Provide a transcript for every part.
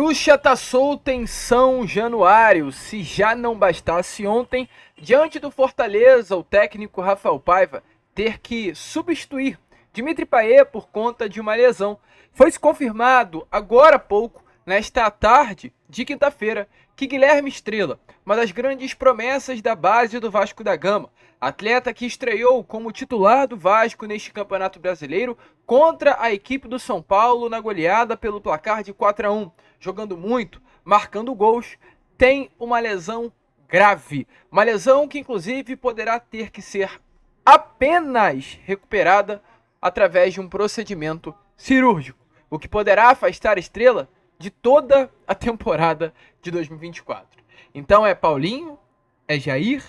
Bruxa tá solta em São Januário. Se já não bastasse ontem, diante do Fortaleza, o técnico Rafael Paiva ter que substituir Dimitri Payet por conta de uma lesão. Foi-se confirmado agora há pouco, nesta tarde de quinta-feira, que Guilherme Estrela, uma das grandes promessas da base do Vasco da Gama, atleta que estreou como titular do Vasco neste Campeonato Brasileiro contra a equipe do São Paulo na goleada pelo placar de 4-1, jogando muito, marcando gols, tem uma lesão grave. Uma lesão que inclusive poderá ter que ser apenas recuperada através de um procedimento cirúrgico, o que poderá afastar a Estrela de toda a temporada de 2024. Então é Paulinho, é Jair,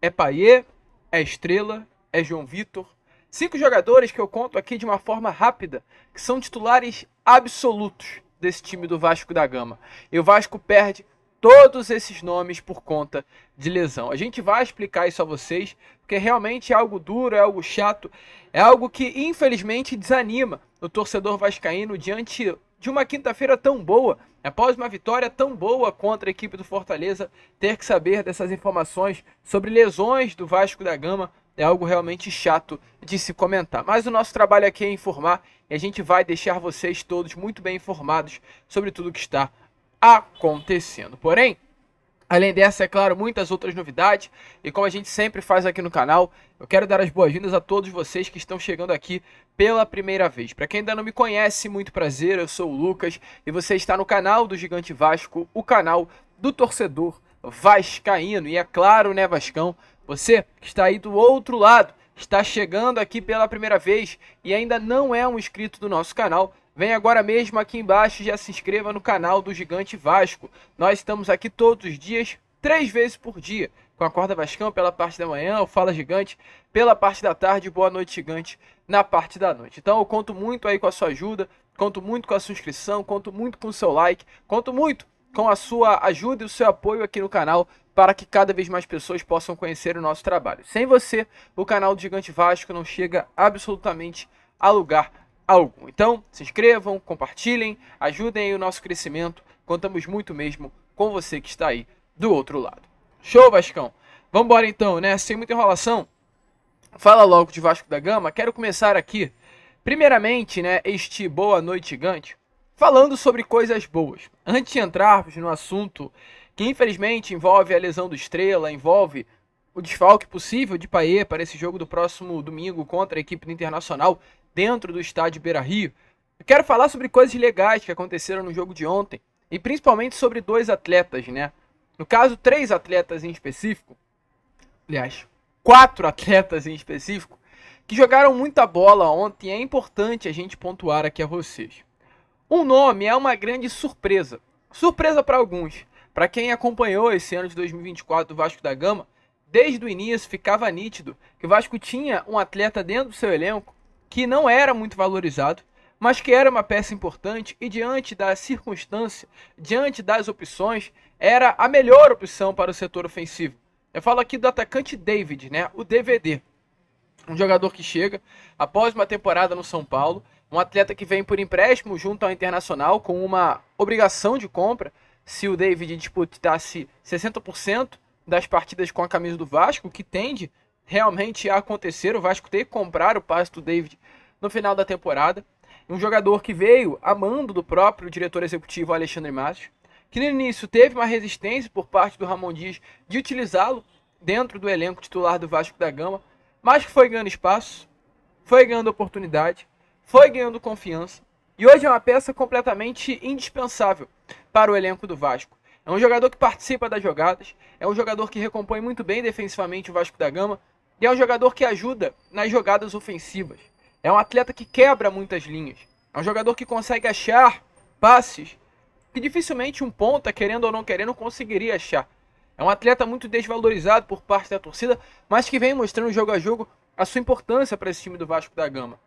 é Payet, é Estrela, é João Vitor. 5 jogadores que eu conto aqui de uma forma rápida, que são titulares absolutos desse time do Vasco da Gama. E o Vasco perde todos esses nomes por conta de lesão. A gente vai explicar isso a vocês, porque realmente é algo duro, é algo chato, é algo que infelizmente desanima o torcedor vascaíno diante de uma quinta-feira tão boa, após uma vitória tão boa contra a equipe do Fortaleza, ter que saber dessas informações sobre lesões do Vasco da Gama é algo realmente chato de se comentar. Mas o nosso trabalho aqui é informar e a gente vai deixar vocês todos muito bem informados sobre tudo o que está acontecendo. Porém, além dessa, é claro, muitas outras novidades, e como a gente sempre faz aqui no canal, eu quero dar as boas-vindas a todos vocês que estão chegando aqui pela primeira vez. Para quem ainda não me conhece, muito prazer, eu sou o Lucas, e você está no canal do Gigante Vasco, o canal do torcedor vascaíno. E é claro, né, Vascão, você que está aí do outro lado, está chegando aqui pela primeira vez e ainda não é um inscrito do nosso canal, vem agora mesmo aqui embaixo e já se inscreva no canal do Gigante Vasco. Nós estamos aqui todos os dias, 3 vezes por dia, com a Acorda Vascão pela parte da manhã, o Fala Gigante pela parte da tarde, Boa Noite Gigante na parte da noite. Então eu conto muito aí com a sua ajuda, conto muito com a sua inscrição, conto muito com o seu like, conto muito com a sua ajuda e o seu apoio aqui no canal para que cada vez mais pessoas possam conhecer o nosso trabalho. Sem você, o canal do Gigante Vasco não chega absolutamente a lugar algum. Então, se inscrevam, compartilhem, ajudem aí o nosso crescimento. Contamos muito mesmo com você que está aí do outro lado. Show, Vascão? Vamos embora então, né? Sem muita enrolação, fala logo de Vasco da Gama. Quero começar aqui, primeiramente, né, este Boa Noite Gigante, falando sobre coisas boas. Antes de entrarmos no assunto que infelizmente envolve a lesão do Estrela, envolve o desfalque possível de Payet para esse jogo do próximo domingo contra a equipe do Internacional dentro do estádio Beira-Rio, eu quero falar sobre coisas legais que aconteceram no jogo de ontem e principalmente sobre 2 atletas, né? No caso, 3 atletas em específico, aliás, 4 atletas em específico, que jogaram muita bola ontem. É importante a gente pontuar aqui a vocês. Um nome é uma grande surpresa. Surpresa para alguns. Para quem acompanhou esse ano de 2024 do Vasco da Gama, desde o início ficava nítido que o Vasco tinha um atleta dentro do seu elenco que não era muito valorizado, mas que era uma peça importante e diante da circunstância, diante das opções, era a melhor opção para o setor ofensivo. Eu falo aqui do atacante David, né? O DVD. Um jogador que chega após uma temporada no São Paulo, um atleta que vem por empréstimo junto ao Internacional com uma obrigação de compra se o David disputasse 60% das partidas com a camisa do Vasco, que tende realmente a acontecer. O Vasco tem que comprar o passe do David no final da temporada. Um jogador que veio a mando do próprio diretor executivo Alexandre Matos, que no início teve uma resistência por parte do Ramon Dias de utilizá-lo dentro do elenco titular do Vasco da Gama, mas que foi ganhando espaço, foi ganhando oportunidade, foi ganhando confiança e hoje é uma peça completamente indispensável para o elenco do Vasco. É um jogador que participa das jogadas, é um jogador que recompõe muito bem defensivamente o Vasco da Gama e é um jogador que ajuda nas jogadas ofensivas. É um atleta que quebra muitas linhas, é um jogador que consegue achar passes que dificilmente um ponta, querendo ou não querendo, conseguiria achar. É um atleta muito desvalorizado por parte da torcida, mas que vem mostrando jogo a jogo a sua importância para esse time do Vasco da Gama.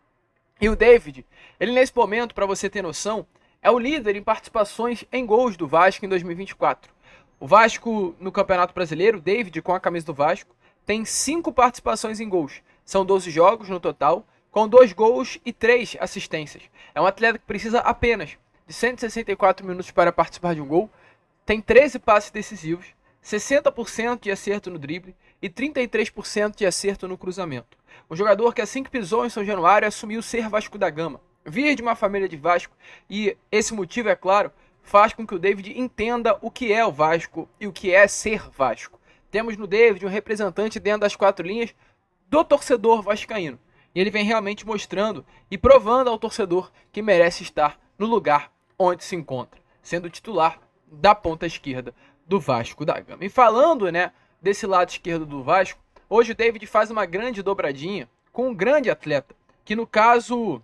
E o David, ele nesse momento, para você ter noção, é o líder em participações em gols do Vasco em 2024. O Vasco no Campeonato Brasileiro, o David com a camisa do Vasco, tem 5 participações em gols. São 12 jogos no total, com 2 gols e 3 assistências. É um atleta que precisa apenas de 164 minutos para participar de um gol, tem 13 passes decisivos, 60% de acerto no drible e 33% de acerto no cruzamento. Um jogador que assim que pisou em São Januário assumiu ser Vasco da Gama, vir de uma família de Vasco, e esse motivo, é claro, faz com que o David entenda o que é o Vasco e o que é ser Vasco. Temos no David um representante dentro das quatro linhas do torcedor vascaíno. E ele vem realmente mostrando e provando ao torcedor que merece estar no lugar onde se encontra, sendo titular da ponta esquerda do Vasco da Gama. E falando, né, desse lado esquerdo do Vasco, hoje o David faz uma grande dobradinha com um grande atleta, que no caso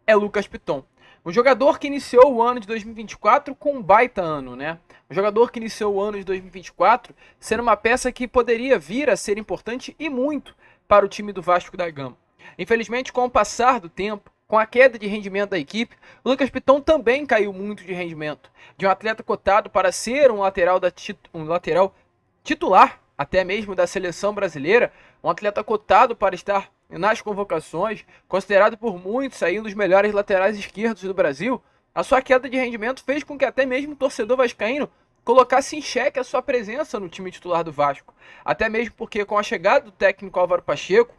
é Lucas Piton. Um jogador que iniciou o ano de 2024 com um baita ano, né? Um jogador que iniciou o ano de 2024 sendo uma peça que poderia vir a ser importante e muito para o time do Vasco da Gama. Infelizmente, com o passar do tempo, com a queda de rendimento da equipe, o Lucas Piton também caiu muito de rendimento. De um atleta cotado para ser um lateral titular, até mesmo da seleção brasileira, um atleta cotado para estar nas convocações, considerado por muitos aí um dos melhores laterais esquerdos do Brasil, a sua queda de rendimento fez com que até mesmo o torcedor vascaíno colocasse em xeque a sua presença no time titular do Vasco. Até mesmo porque com a chegada do técnico Álvaro Pacheco,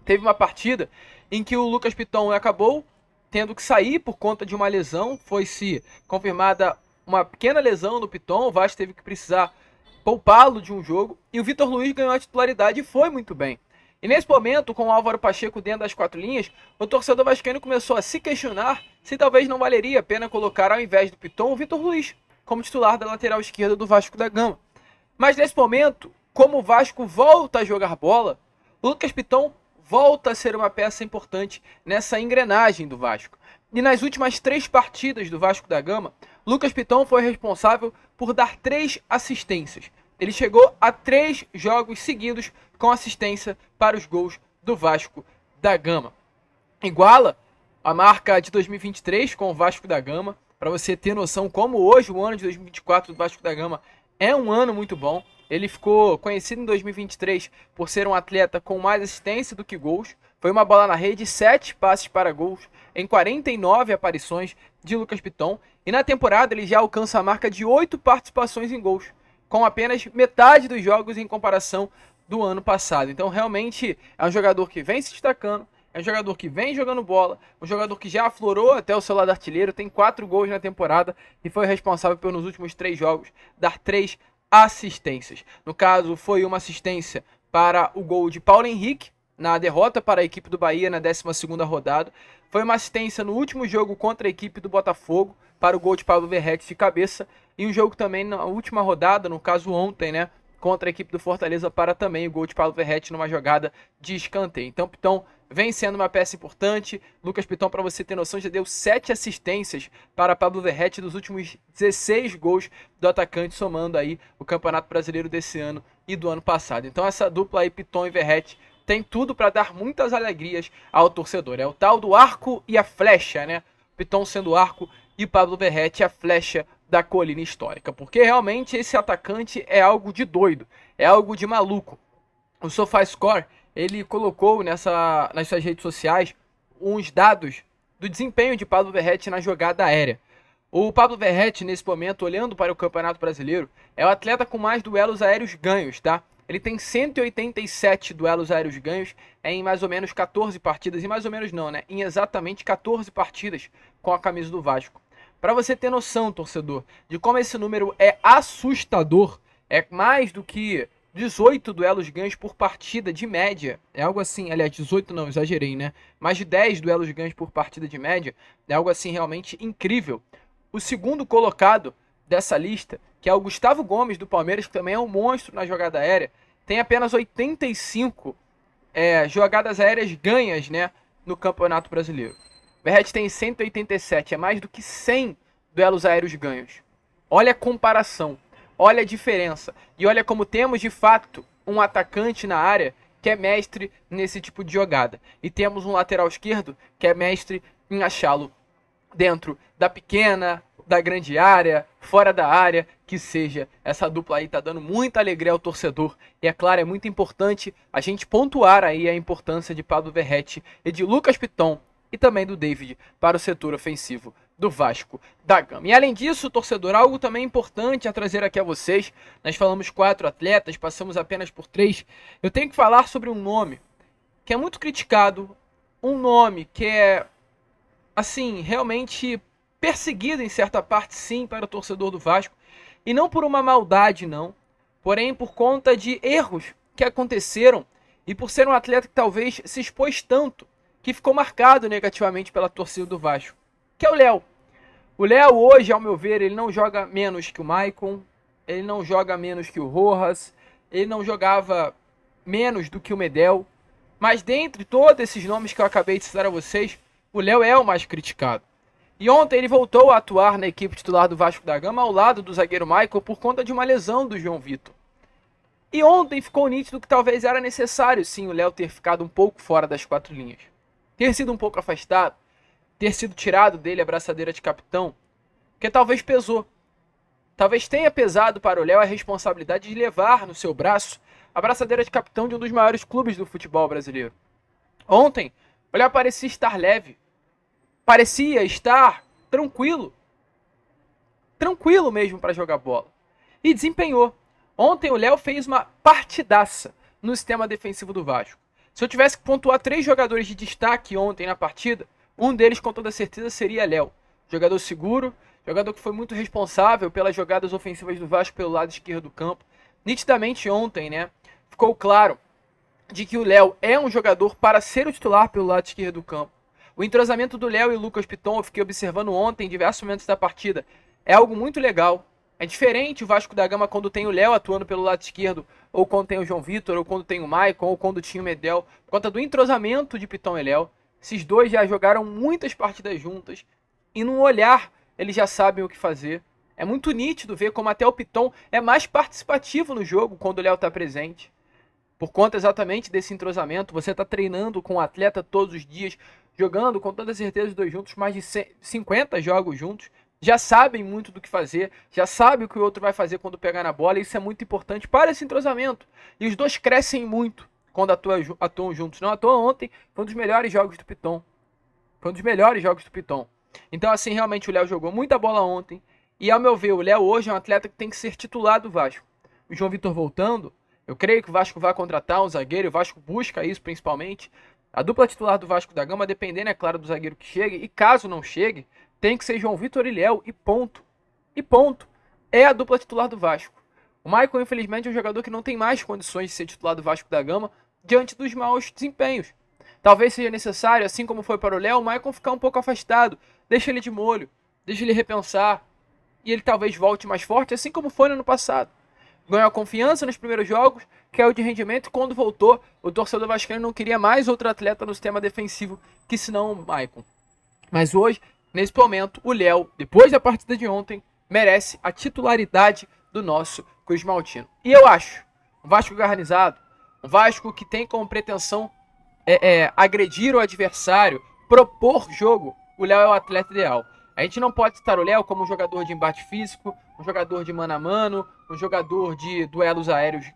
teve uma partida em que o Lucas Piton acabou tendo que sair por conta de uma lesão, foi-se confirmada uma pequena lesão no Piton, o Vasco teve que precisar poupá-lo de um jogo, e o Vitor Luiz ganhou a titularidade e foi muito bem. E nesse momento, com o Álvaro Pacheco dentro das quatro linhas, o torcedor vascaíno começou a se questionar se talvez não valeria a pena colocar ao invés do Piton o Vitor Luiz como titular da lateral esquerda do Vasco da Gama. Mas nesse momento, como o Vasco volta a jogar bola, o Lucas Piton volta a ser uma peça importante nessa engrenagem do Vasco. E nas últimas 3 partidas do Vasco da Gama, Lucas Piton foi responsável por dar 3 assistências. Ele chegou a 3 jogos seguidos com assistência para os gols do Vasco da Gama. Iguala a marca de 2023 com o Vasco da Gama, para você ter noção como hoje o ano de 2024 do Vasco da Gama é um ano muito bom. Ele ficou conhecido em 2023 por ser um atleta com mais assistência do que gols. Foi uma bola na rede, 7 passes para gols em 49 aparições de Lucas Piton. E na temporada ele já alcança a marca de 8 participações em gols, com apenas metade dos jogos em comparação do ano passado. Então realmente é um jogador que vem se destacando, é um jogador que vem jogando bola, um jogador que já aflorou até o seu lado artilheiro, tem 4 gols na temporada e foi responsável por, nos últimos 3 jogos, dar 3 assistências. No caso, foi uma assistência para o gol de Paulo Henrique, na derrota para a equipe do Bahia na 12ª rodada. Foi uma assistência no último jogo contra a equipe do Botafogo, para o gol de Pablo Verratti de cabeça. E um jogo também na última rodada, no caso ontem, né, contra a equipe do Fortaleza, para também o gol de Pablo Verratti numa jogada de escanteio. Então, Piton vem sendo uma peça importante. Lucas Piton, para você ter noção, já deu 7 assistências para Pablo Verratti dos últimos 16 gols do atacante, somando aí o Campeonato Brasileiro desse ano e do ano passado. Então essa dupla aí, Piton e Verratti, tem tudo para dar muitas alegrias ao torcedor. É o tal do arco e a flecha, né? Piton sendo o arco e Pablo Verratti a flecha da colina histórica. Porque realmente esse atacante é algo de doido, é algo de maluco. O SofaScore, ele colocou nas suas redes sociais uns dados do desempenho de Pablo Verratti na jogada aérea. O Pablo Verratti, nesse momento, olhando para o Campeonato Brasileiro, é o atleta com mais duelos aéreos ganhos, tá? Ele tem 187 duelos aéreos ganhos em mais ou menos 14 partidas, e mais ou menos não, né? Em exatamente 14 partidas com a camisa do Vasco. Para você ter noção, torcedor, de como esse número é assustador, é mais do que 18 duelos ganhos por partida de média. É algo assim, aliás, 18 não, exagerei, né? Mais de 10 duelos ganhos por partida de média. É algo assim realmente incrível. O segundo colocado dessa lista, que é o Gustavo Gomes do Palmeiras, que também é um monstro na jogada aérea, tem apenas 85 jogadas aéreas ganhas, né, no Campeonato Brasileiro. Verratti tem 187, é mais do que 100 duelos aéreos ganhos. Olha a comparação, olha a diferença. E olha como temos de fato um atacante na área que é mestre nesse tipo de jogada. E temos um lateral esquerdo que é mestre em achá-lo dentro da pequena, da grande área, fora da área, que seja. Essa dupla aí tá dando muita alegria ao torcedor. E é claro, é muito importante a gente pontuar aí a importância de Pablo Verratti e de Lucas Piton e também do David para o setor ofensivo do Vasco da Gama. E além disso, torcedor, algo também importante a trazer aqui a vocês. Nós falamos 4 atletas, passamos apenas por 3. Eu tenho que falar sobre um nome que é muito criticado, um nome que é, assim, realmente perseguido em certa parte, sim, para o torcedor do Vasco. E não por uma maldade, não. Porém, por conta de erros que aconteceram e por ser um atleta que talvez se expôs tanto que ficou marcado negativamente pela torcida do Vasco, que é o Léo. O Léo hoje, ao meu ver, ele não joga menos que o Maicon, ele não joga menos que o Rojas, ele não jogava menos do que o Medel, mas dentre todos esses nomes que eu acabei de citar a vocês, o Léo é o mais criticado. E ontem ele voltou a atuar na equipe titular do Vasco da Gama ao lado do zagueiro Maicon por conta de uma lesão do João Vitor. E ontem ficou nítido que talvez era necessário sim o Léo ter ficado um pouco fora das 4 linhas. Ter sido um pouco afastado, ter sido tirado dele a braçadeira de capitão, que talvez pesou. Talvez tenha pesado para o Léo a responsabilidade de levar no seu braço a braçadeira de capitão de um dos maiores clubes do futebol brasileiro. Ontem, o Léo parecia estar leve, parecia estar tranquilo mesmo para jogar bola. E desempenhou. Ontem o Léo fez uma partidaça no sistema defensivo do Vasco. Se eu tivesse que pontuar 3 jogadores de destaque ontem na partida, um deles com toda certeza seria Léo. Jogador seguro, jogador que foi muito responsável pelas jogadas ofensivas do Vasco pelo lado esquerdo do campo. Nitidamente ontem, né, ficou claro de que o Léo é um jogador para ser o titular pelo lado esquerdo do campo. O entrosamento do Léo e Lucas Piton, eu fiquei observando ontem em diversos momentos da partida, é algo muito legal. É diferente o Vasco da Gama quando tem o Léo atuando pelo lado esquerdo, ou quando tem o João Vitor, ou quando tem o Maicon, ou quando tinha o Medel. Por conta do entrosamento de Piton e Léo, esses dois já jogaram muitas partidas juntas, e num olhar eles já sabem o que fazer. É muito nítido ver como até o Piton é mais participativo no jogo quando o Léo está presente. Por conta exatamente desse entrosamento, você está treinando com o atleta todos os dias, jogando com toda certeza os dois juntos, mais de 50 jogos juntos, já sabem muito do que fazer, já sabe o que o outro vai fazer quando pegar na bola, e isso é muito importante para esse entrosamento. E os dois crescem muito quando atuam juntos. Não à toa ontem, foi um dos melhores jogos do Piton. Foi um dos melhores jogos do Piton. Então assim, realmente o Léo jogou muita bola ontem, e ao meu ver, o Léo hoje é um atleta que tem que ser titular do Vasco. O João Vitor voltando, eu creio que o Vasco vai contratar um zagueiro, e o Vasco busca isso principalmente. A dupla titular do Vasco da Gama, dependendo, é claro, do zagueiro que chegue, e caso não chegue, tem que ser João Vitor e Léo, e ponto. E ponto. É a dupla titular do Vasco. O Maicon, infelizmente, é um jogador que não tem mais condições de ser titular do Vasco da Gama diante dos maus desempenhos. Talvez seja necessário, assim como foi para o Léo, o Maicon ficar um pouco afastado. Deixa ele de molho, deixa ele repensar. E ele talvez volte mais forte, assim como foi no ano passado. Ganhou a confiança nos primeiros jogos, caiu de rendimento, e quando voltou, o torcedor vascaíno não queria mais outro atleta no sistema defensivo que senão o Maicon. Mas hoje, nesse momento, o Léo, depois da partida de ontem, merece a titularidade do nosso Cruz Maltino. E eu acho, um Vasco garnizado, um Vasco que tem como pretensão agredir o adversário, propor jogo, o Léo é o atleta ideal. A gente não pode citar o Léo como um jogador de embate físico, um jogador de mano a mano, um jogador de duelos aéreos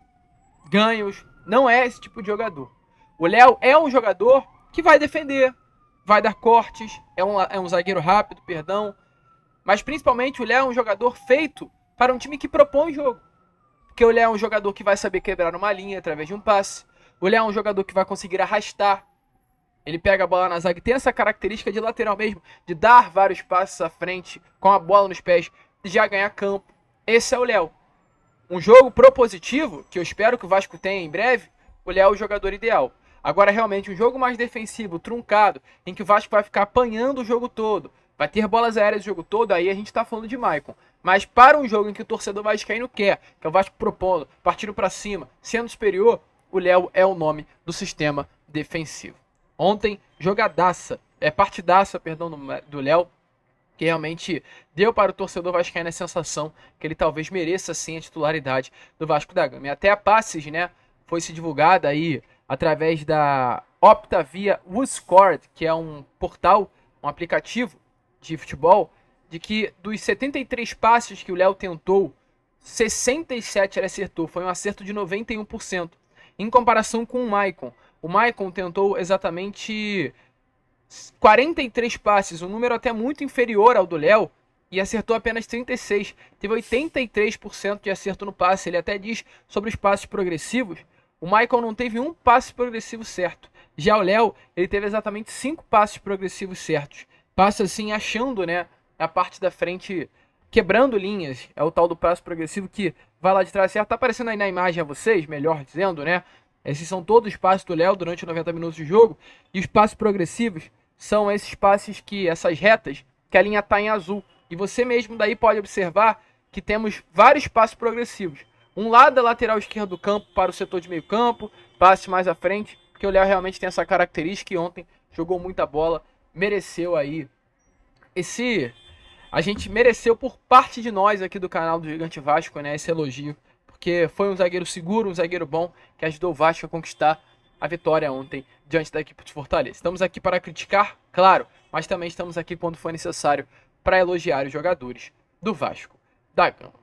ganhos. Não é esse tipo de jogador. O Léo é um jogador que vai defender, vai dar cortes, é um zagueiro rápido, mas principalmente o Léo é um jogador feito para um time que propõe jogo. Porque o Léo é um jogador que vai saber quebrar uma linha através de um passe. O Léo é um jogador que vai conseguir arrastar. Ele pega a bola na zaga e tem essa característica de lateral mesmo, de dar vários passos à frente, com a bola nos pés, e já ganhar campo. Esse é o Léo. Um jogo propositivo, que eu espero que o Vasco tenha em breve, o Léo é o jogador ideal. Agora, realmente, um jogo mais defensivo, truncado, em que o Vasco vai ficar apanhando o jogo todo, vai ter bolas aéreas o jogo todo, aí a gente tá falando de Maicon. Mas para um jogo em que o torcedor vascaíno quer, que é o Vasco propondo, partindo para cima, sendo superior, o Léo é o nome do sistema defensivo. Ontem, partidaça do Léo, que realmente deu para o torcedor vascaíno a sensação que ele talvez mereça sim a titularidade do Vasco da Gama. E até a Passes, né, foi se divulgada aí através da Optavia WhoScored, que é um portal, um aplicativo de futebol, de que dos 73 passes que o Léo tentou, 67 ele acertou, foi um acerto de 91%, em comparação com o Maicon. O Maicon tentou exatamente 43 passes, um número até muito inferior ao do Léo, e acertou apenas 36. Teve 83% de acerto no passe. Ele até diz sobre os passes progressivos. O Michael não teve um passe progressivo certo. Já o Léo, ele teve exatamente 5 passes progressivos certos. Passa assim, achando, né, a parte da frente, quebrando linhas. É o tal do passe progressivo que vai lá de trás certo. Tá aparecendo aí na imagem a vocês, melhor dizendo, né? Esses são todos os passes do Léo durante 90 minutos de jogo. E os passes progressivos são esses passes que, essas retas, que a linha tá em azul. E você mesmo daí pode observar que temos vários passos progressivos. Um lado da lateral esquerda do campo para o setor de meio campo, passe mais à frente, porque o Léo realmente tem essa característica e ontem jogou muita bola, mereceu aí a gente mereceu por parte de nós aqui do canal do Gigante Vasco, né, esse elogio, porque foi um zagueiro seguro, um zagueiro bom, que ajudou o Vasco a conquistar a vitória ontem diante da equipe de Fortaleza. Estamos aqui para criticar, claro, mas também estamos aqui quando for necessário para elogiar os jogadores do Vasco da Gama.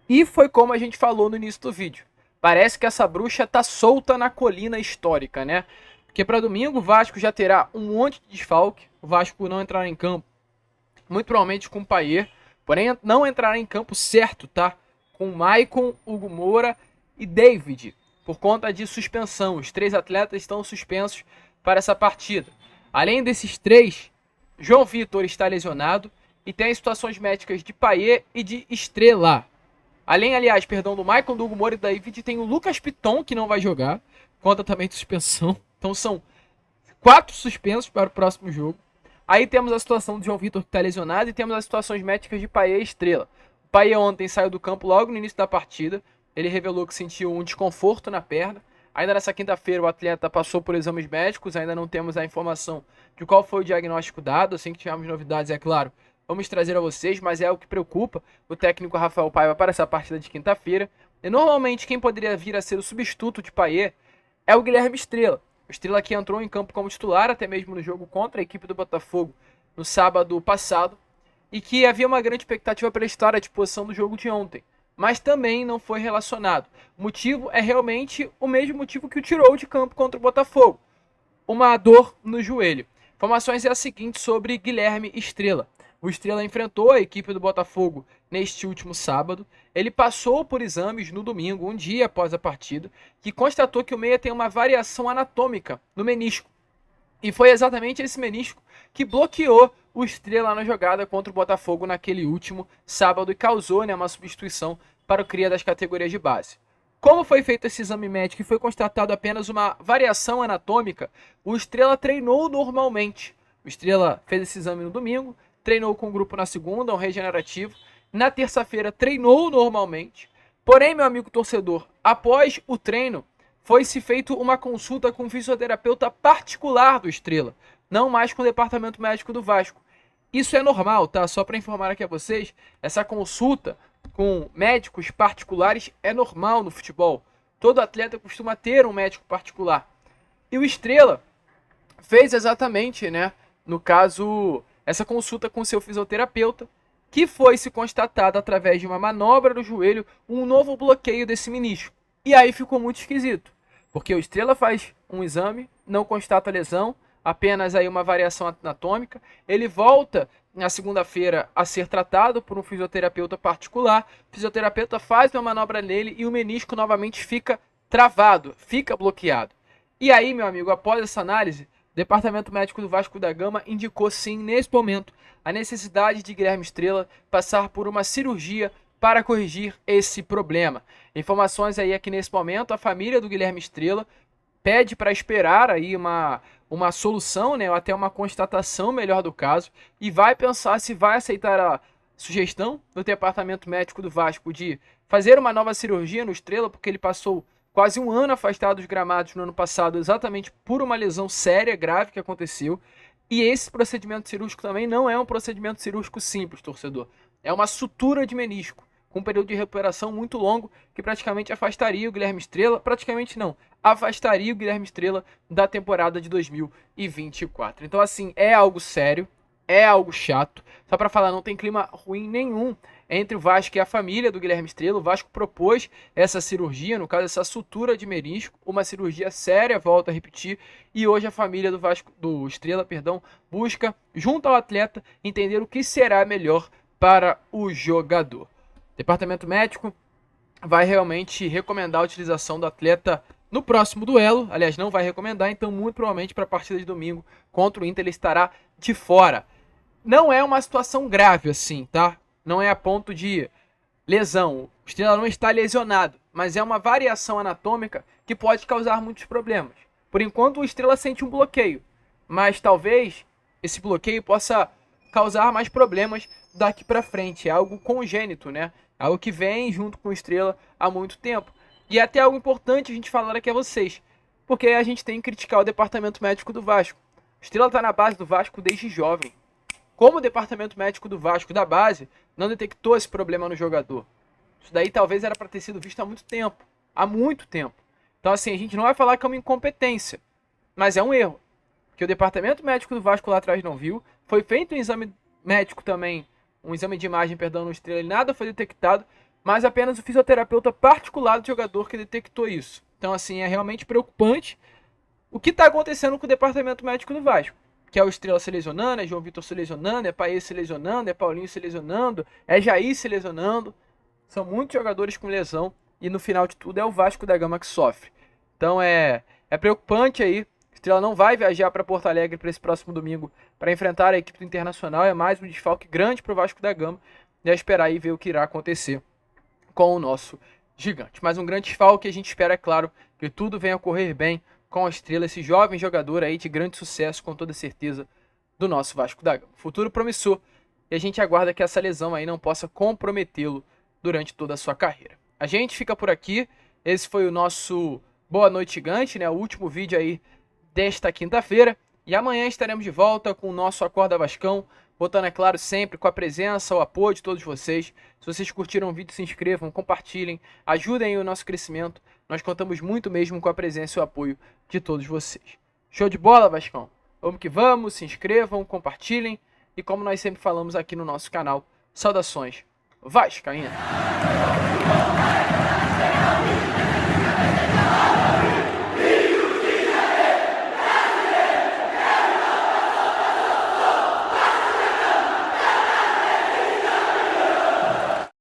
E foi como a gente falou no início do vídeo. Parece que essa bruxa tá solta na colina histórica, né? Porque para domingo o Vasco já terá um monte de desfalque. O Vasco não entrará em campo, muito provavelmente com o Payet, porém não entrará em campo certo, tá? Com Maicon, Hugo Moura e David, por conta de suspensão. Os 3 atletas estão suspensos para essa partida. Além desses 3, João Vitor está lesionado e tem situações médicas de Payet e de Estrela. Além, aliás, do Maicon, do Hugo Moura e David, tem o Lucas Piton, que não vai jogar, conta também de suspensão. Então são 4 suspensos para o próximo jogo. Aí temos a situação do João Vitor, que está lesionado, e temos as situações médicas de Payet e Estrela. O Payet ontem saiu do campo logo no início da partida. Ele revelou que sentiu um desconforto na perna. Ainda nessa quinta-feira o atleta passou por exames médicos, ainda não temos a informação de qual foi o diagnóstico dado. Assim que tivermos novidades, é claro, vamos trazer a vocês, mas é o que preocupa o técnico Rafael Paiva para essa partida de quinta-feira. E normalmente quem poderia vir a ser o substituto de Payet é o Guilherme Estrela. O Estrela que entrou em campo como titular, até mesmo no jogo contra a equipe do Botafogo no sábado passado, e que havia uma grande expectativa pela história de posição do jogo de ontem, mas também não foi relacionado. O motivo é realmente o mesmo motivo que o tirou de campo contra o Botafogo: uma dor no joelho. Informações é a seguinte sobre Guilherme Estrela. O Estrela enfrentou a equipe do Botafogo neste último sábado. Ele passou por exames no domingo, um dia após a partida, que constatou que o meia tem uma variação anatômica no menisco. E foi exatamente esse menisco que bloqueou o Estrela na jogada contra o Botafogo naquele último sábado e causou, né, uma substituição para o cria das categorias de base. Como foi feito esse exame médico e foi constatado apenas uma variação anatômica, o Estrela treinou normalmente. O Estrela fez esse exame no domingo, treinou com o grupo na segunda, um regenerativo. Na terça-feira treinou normalmente. Porém, meu amigo torcedor, após o treino, foi-se feito uma consulta com um fisioterapeuta particular do Estrela, não mais com o departamento médico do Vasco. Isso é normal, tá? Só para informar aqui a vocês, essa consulta com médicos particulares é normal no futebol. Todo atleta costuma ter um médico particular. E o Estrela fez exatamente, né, no caso, essa consulta com seu fisioterapeuta, que foi se constatado através de uma manobra no joelho um novo bloqueio desse menisco. E aí ficou muito esquisito, porque o Estrela faz um exame, não constata lesão, apenas aí uma variação anatômica. Ele volta na segunda-feira a ser tratado por um fisioterapeuta particular. O fisioterapeuta faz uma manobra nele e o menisco novamente fica travado, fica bloqueado. E aí, meu amigo, após essa análise, o Departamento Médico do Vasco da Gama indicou sim, nesse momento, a necessidade de Guilherme Estrela passar por uma cirurgia para corrigir esse problema. Informações aí é que nesse momento a família do Guilherme Estrela pede para esperar aí uma solução, né, ou até uma constatação melhor do caso, e vai pensar se vai aceitar a sugestão do Departamento Médico do Vasco de fazer uma nova cirurgia no Estrela, porque ele passou quase um ano afastado dos gramados no ano passado, exatamente por uma lesão séria, grave que aconteceu. E esse procedimento cirúrgico também não é um procedimento cirúrgico simples, torcedor. É uma sutura de menisco, com um período de recuperação muito longo, que praticamente afastaria o Guilherme Estrela, praticamente não, afastaria o Guilherme Estrela da temporada de 2024. Então, assim, é algo sério, é algo chato. Só para falar, não tem clima ruim nenhum entre o Vasco e a família do Guilherme Estrela. O Vasco propôs essa cirurgia, no caso essa sutura de menisco, uma cirurgia séria, volto a repetir, e hoje a família do Estrela, busca, junto ao atleta, entender o que será melhor para o jogador. O departamento médico vai realmente recomendar a utilização do atleta no próximo duelo, aliás, não vai recomendar, então muito provavelmente para a partida de domingo contra o Inter ele estará de fora. Não é uma situação grave assim, tá? Não é a ponto de lesão. O Estrela não está lesionado, mas é uma variação anatômica que pode causar muitos problemas. Por enquanto o Estrela sente um bloqueio, mas talvez esse bloqueio possa causar mais problemas daqui para frente. É algo congênito, né? Algo que vem junto com o Estrela há muito tempo. E é até algo importante a gente falar aqui a vocês, porque a gente tem que criticar o departamento médico do Vasco. O Estrela está na base do Vasco desde jovem. Como o departamento médico do Vasco da base não detectou esse problema no jogador? Isso daí talvez era para ter sido visto há muito tempo. Há muito tempo. Então assim, a gente não vai falar que é uma incompetência, mas é um erro. Que o departamento médico do Vasco lá atrás não viu. Foi feito um exame médico também, um exame de imagem, no Estrela, e nada foi detectado, mas apenas o fisioterapeuta particular do jogador que detectou isso. Então assim, é realmente preocupante o que está acontecendo com o departamento médico do Vasco. Que é o Estrela se lesionando, é João Vitor se lesionando, é Paes se lesionando, é Paulinho se lesionando, é Jair se lesionando. São muitos jogadores com lesão e no final de tudo é o Vasco da Gama que sofre. Então é preocupante aí. Estrela não vai viajar para Porto Alegre para esse próximo domingo para enfrentar a equipe do Internacional. É mais um desfalque grande para o Vasco da Gama. E é esperar aí ver o que irá acontecer com o nosso gigante. Mas um grande desfalque, a gente espera, é claro, que tudo venha a correr bem com a Estrela, esse jovem jogador aí de grande sucesso, com toda certeza, do nosso Vasco da Gama. Futuro promissor, e a gente aguarda que essa lesão aí não possa comprometê-lo durante toda a sua carreira. A gente fica por aqui. Esse foi o nosso Boa Noite Gigante, né? O último vídeo aí desta quinta-feira. E amanhã estaremos de volta com o nosso Acorda Vascão, botando, é claro, sempre com a presença, o apoio de todos vocês. Se vocês curtiram o vídeo, se inscrevam, compartilhem, ajudem aí o nosso crescimento. Nós contamos muito mesmo com a presença e o apoio de todos vocês. Show de bola, Vascão? Vamos que vamos, se inscrevam, compartilhem. E como nós sempre falamos aqui no nosso canal, saudações vascaínas!